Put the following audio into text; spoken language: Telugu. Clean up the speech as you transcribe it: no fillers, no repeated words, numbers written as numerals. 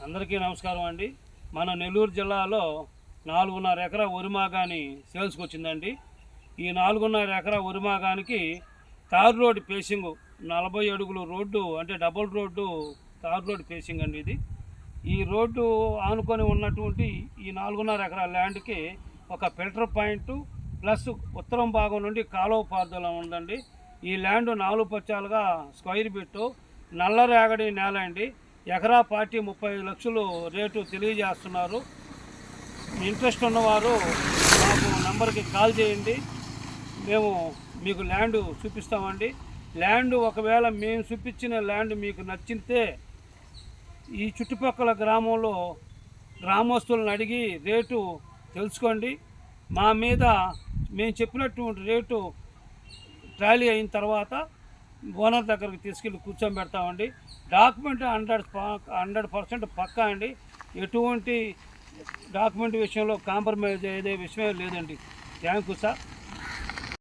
అందరికీ నమస్కారం అండి. మన నెల్లూరు జిల్లాలో 4.5 ఎకరా వరి మాగాని సేల్స్కి వచ్చిందండి. ఈ 4.5 ఎకరా వరి మాగానికి తారు రోడ్డు పేసింగ్ 40 అడుగులు రోడ్డు, అంటే డబుల్ రోడ్డు తారు రోడ్డు పేసింగ్ అండి. ఈ రోడ్డు ఆనుకొని ఉన్నటువంటి ఈ 4.5 ఎకరా ల్యాండ్కి ఒక ఫిల్టర్ పాయింట్ ప్లస్ ఉత్తరం భాగం నుండి కాలువ పారుదల ఉందండి. ఈ ల్యాండ్ 4 పచ్చాలుగా స్క్వేర్ బిట్టు నల్లరేగడి నేల అండి. ఎకరా 30 లక్షలు రేటు తెలియజేస్తున్నారు. ఇంట్రెస్ట్ ఉన్నవారు మాకు నంబర్కి కాల్ చేయండి, మేము మీకు ల్యాండ్ చూపిస్తామండి. ల్యాండ్ ఒకవేళ మేము చూపించిన ల్యాండ్ మీకు నచ్చితే ఈ చుట్టుపక్కల గ్రామస్తులను అడిగి రేటు తెలుసుకోండి. మా మీద మేము చెప్పినటువంటి రేటు ట్రాలీ అయిన తర్వాత ఓనర్ దగ్గరికి తీసుకెళ్ళి కూర్చోబెడతామండి. డాక్యుమెంట్ 100% పక్కా అండి. ఎటువంటి డాక్యుమెంట్ విషయంలో కాంప్రమైజ్ అయ్యే విషయమే లేదండి. Thank you sir.